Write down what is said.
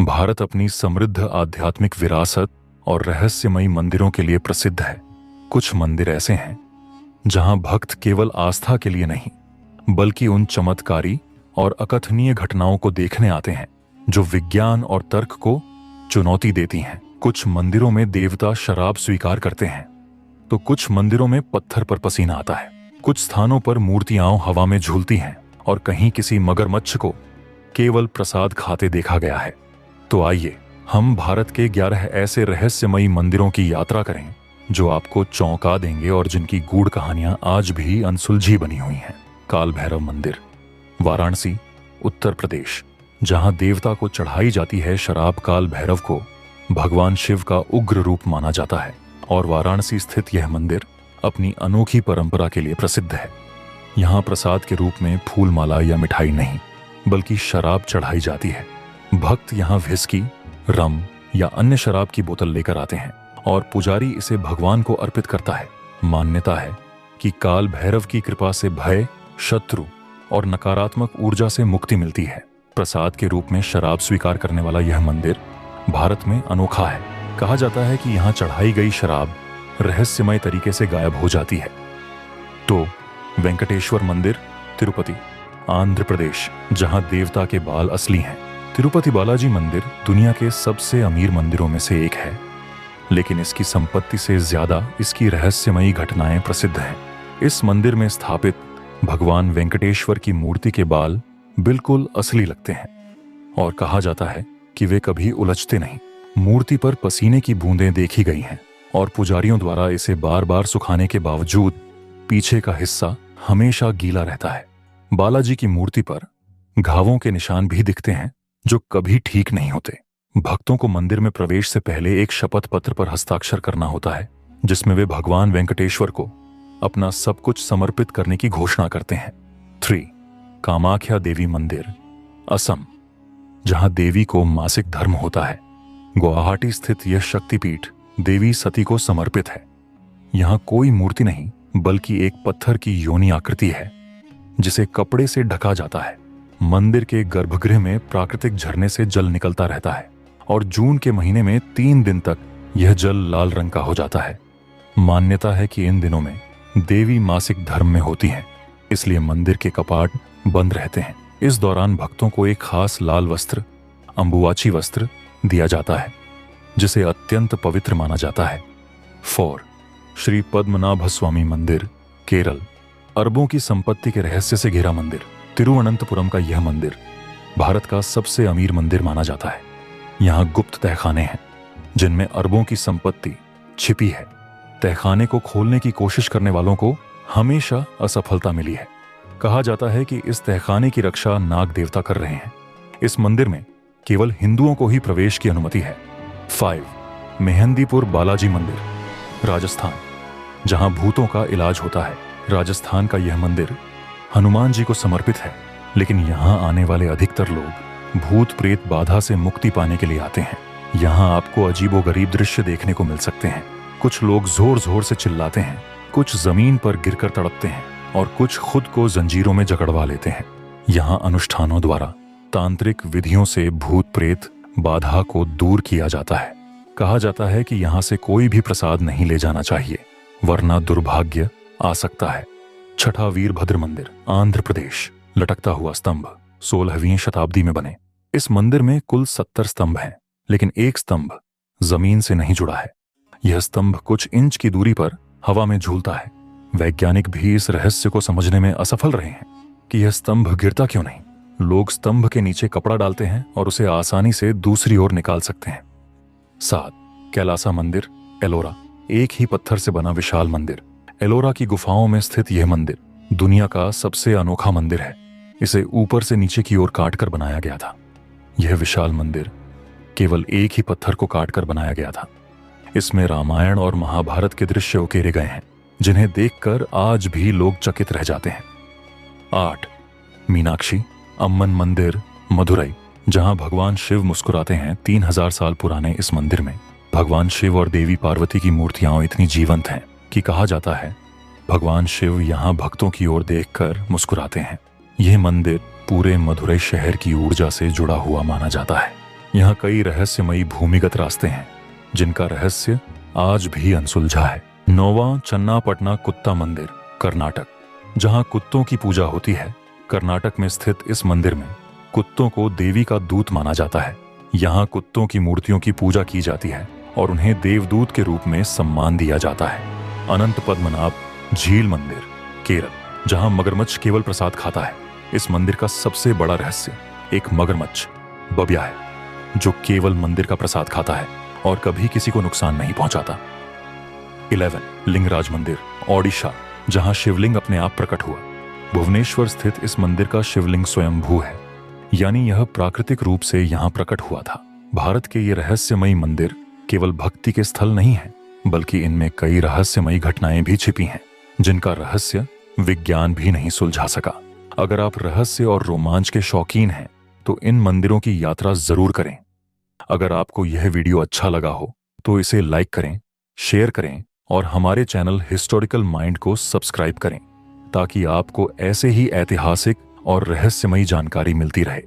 भारत अपनी समृद्ध आध्यात्मिक विरासत और रहस्यमयी मंदिरों के लिए प्रसिद्ध है। कुछ मंदिर ऐसे हैं जहां भक्त केवल आस्था के लिए नहीं बल्कि उन चमत्कारी और अकथनीय घटनाओं को देखने आते हैं जो विज्ञान और तर्क को चुनौती देती हैं। कुछ मंदिरों में देवता शराब स्वीकार करते हैं तो कुछ मंदिरों में पत्थर पर पसीना आता है। कुछ स्थानों पर मूर्तियां हवा में झूलती हैं और कहीं किसी मगरमच्छ को केवल प्रसाद खाते देखा गया है। तो आइए हम भारत के 11 ऐसे रहस्यमयी मंदिरों की यात्रा करें जो आपको चौंका देंगे और जिनकी गूढ़ कहानियां आज भी अनसुलझी बनी हुई हैं। काल भैरव मंदिर, वाराणसी, उत्तर प्रदेश, जहां देवता को चढ़ाई जाती है शराब। काल भैरव को भगवान शिव का उग्र रूप माना जाता है और वाराणसी स्थित यह मंदिर अपनी अनोखी परंपरा के लिए प्रसिद्ध है। यहाँ प्रसाद के रूप में फूल माला या मिठाई नहीं बल्कि शराब चढ़ाई जाती है। भक्त यहाँ व्हिस्की, रम या अन्य शराब की बोतल लेकर आते हैं और पुजारी इसे भगवान को अर्पित करता है। मान्यता है कि काल भैरव की कृपा से भय, शत्रु और नकारात्मक ऊर्जा से मुक्ति मिलती है। प्रसाद के रूप में शराब स्वीकार करने वाला यह मंदिर भारत में अनोखा है। कहा जाता है कि यहाँ चढ़ाई गई शराब रहस्यमय तरीके से गायब हो जाती है। तो वेंकटेश्वर मंदिर, तिरुपति, आंध्र प्रदेश, जहां देवता के बाल असली हैं। तिरुपति बालाजी मंदिर दुनिया के सबसे अमीर मंदिरों में से एक है, लेकिन इसकी संपत्ति से ज्यादा इसकी रहस्यमयी घटनाएं प्रसिद्ध हैं। इस मंदिर में स्थापित भगवान वेंकटेश्वर की मूर्ति के बाल बिल्कुल असली लगते हैं और कहा जाता है कि वे कभी उलझते नहीं। मूर्ति पर पसीने की बूंदें देखी गई हैं और पुजारियों द्वारा इसे बार बार सुखाने के बावजूद पीछे का हिस्सा हमेशा गीला रहता है। बालाजी की मूर्ति पर घावों के निशान भी दिखते हैं जो कभी ठीक नहीं होते। भक्तों को मंदिर में प्रवेश से पहले एक शपथ पत्र पर हस्ताक्षर करना होता है जिसमें वे भगवान वेंकटेश्वर को अपना सब कुछ समर्पित करने की घोषणा करते हैं। 3. कामाख्या देवी मंदिर, असम, जहां देवी को मासिक धर्म होता है। गुवाहाटी स्थित यह शक्तिपीठ देवी सती को समर्पित है। यहाँ कोई मूर्ति नहीं बल्कि एक पत्थर की योनि आकृति है जिसे कपड़े से ढका जाता है। मंदिर के गर्भगृह में प्राकृतिक झरने से जल निकलता रहता है और जून के महीने में 3 दिन तक यह जल लाल रंग का हो जाता है। मान्यता है कि इन दिनों में देवी मासिक धर्म में होती हैं, इसलिए मंदिर के कपाट बंद रहते हैं। इस दौरान भक्तों को एक खास लाल वस्त्र, अंबुवाची वस्त्र, दिया जाता है जिसे अत्यंत पवित्र माना जाता है। 4. श्री पद्मनाभ स्वामी मंदिर, केरल, अरबों की संपत्ति के रहस्य से घिरा मंदिर। तिरुवनंतपुरम का यह मंदिर भारत का सबसे अमीर मंदिर माना जाता है। यहाँ गुप्त तहखाने हैं जिनमें अरबों की संपत्ति छिपी है। तहखाने को खोलने की कोशिश करने वालों को हमेशा असफलता मिली है। कहा जाता है कि इस तहखाने की रक्षा नाग देवता कर रहे हैं। इस मंदिर में केवल हिंदुओं को ही प्रवेश की अनुमति है। 5. मेहंदीपुर बालाजी मंदिर, राजस्थान, जहां भूतों का इलाज होता है। राजस्थान का यह मंदिर हनुमान जी को समर्पित है, लेकिन यहां आने वाले अधिकतर लोग भूत प्रेत बाधा से मुक्ति पाने के लिए आते हैं। यहां आपको अजीबोगरीब दृश्य देखने को मिल सकते हैं। कुछ लोग जोर जोर से चिल्लाते हैं, कुछ जमीन पर गिरकर तड़पते हैं और कुछ खुद को जंजीरों में जकड़वा लेते हैं। यहाँ अनुष्ठानों द्वारा तांत्रिक विधियों से भूत प्रेत बाधा को दूर किया जाता है। कहा जाता है कि यहाँ से कोई भी प्रसाद नहीं ले जाना चाहिए वरना दुर्भाग्य आ सकता है। 6. वीरभद्र मंदिर, आंध्र प्रदेश, लटकता हुआ स्तंभ, 16वीं शताब्दी में बने। इस मंदिर में कुल 70 स्तंभ हैं, लेकिन एक स्तंभ जमीन से नहीं जुड़ा है। यह स्तंभ कुछ इंच की दूरी पर हवा में झूलता है। वैज्ञानिक भी इस रहस्य को समझने में असफल रहे हैं कि यह स्तंभ गिरता क्यों नहीं। लोग स्तंभ के नीचे कपड़ा डालते हैं और उसे आसानी से दूसरी ओर निकाल सकते हैं। 7. कैलासा मंदिर, एलोरा, एक ही पत्थर से बना विशाल मंदिर। एलोरा की गुफाओं में स्थित यह मंदिर दुनिया का सबसे अनोखा मंदिर है। इसे ऊपर से नीचे की ओर काटकर बनाया गया था। यह विशाल मंदिर केवल एक ही पत्थर को काटकर बनाया गया था। इसमें रामायण और महाभारत के दृश्य उकेरे गए हैं जिन्हें देखकर आज भी लोग चकित रह जाते हैं। 8. मीनाक्षी अम्मन मंदिर, मदुरई, जहां भगवान शिव मुस्कुराते हैं। 3000 साल पुराने इस मंदिर में भगवान शिव और देवी पार्वती की मूर्तियां इतनी जीवंत हैं कि कहा जाता है भगवान शिव यहाँ भक्तों की ओर देखकर मुस्कुराते हैं। यह मंदिर पूरे मदुरई शहर की ऊर्जा से जुड़ा हुआ माना जाता है। यहाँ कई रहस्यमयी भूमिगत रास्ते हैं जिनका रहस्य आज भी अनसुलझा है। 9वां चन्नापटना कुत्ता मंदिर, कर्नाटक, जहाँ कुत्तों की पूजा होती है। कर्नाटक में स्थित इस मंदिर में कुत्तों को देवी का दूत माना जाता है। यहाँ कुत्तों की मूर्तियों की पूजा की जाती है और उन्हें देवदूत के रूप में सम्मान दिया जाता है। अनंत पद्मनाभ झील मंदिर, केरल, जहाँ मगरमच्छ केवल प्रसाद खाता है। इस मंदिर का सबसे बड़ा रहस्य एक मगरमच्छ बबिया है जो केवल मंदिर का प्रसाद खाता है और कभी किसी को नुकसान नहीं पहुंचाता। 11 लिंगराज मंदिर, ओडिशा, जहां शिवलिंग अपने आप प्रकट हुआ। भुवनेश्वर स्थित इस मंदिर का शिवलिंग स्वयंभू है, यानी यह प्राकृतिक रूप से यहां प्रकट हुआ था। भारत के ये रहस्यमयी मंदिर केवल भक्ति के स्थल नहीं है, बल्कि इनमें कई रहस्यमयी घटनाएं भी छिपी हैं जिनका रहस्य विज्ञान भी नहीं सुलझा सका। अगर आप रहस्य और रोमांच के शौकीन हैं तो इन मंदिरों की यात्रा जरूर करें। अगर आपको यह वीडियो अच्छा लगा हो तो इसे लाइक करें, शेयर करें और हमारे चैनल हिस्टोरिकल माइंड को सब्सक्राइब करें ताकि आपको ऐसे ही ऐतिहासिक और रहस्यमयी जानकारी मिलती रहे।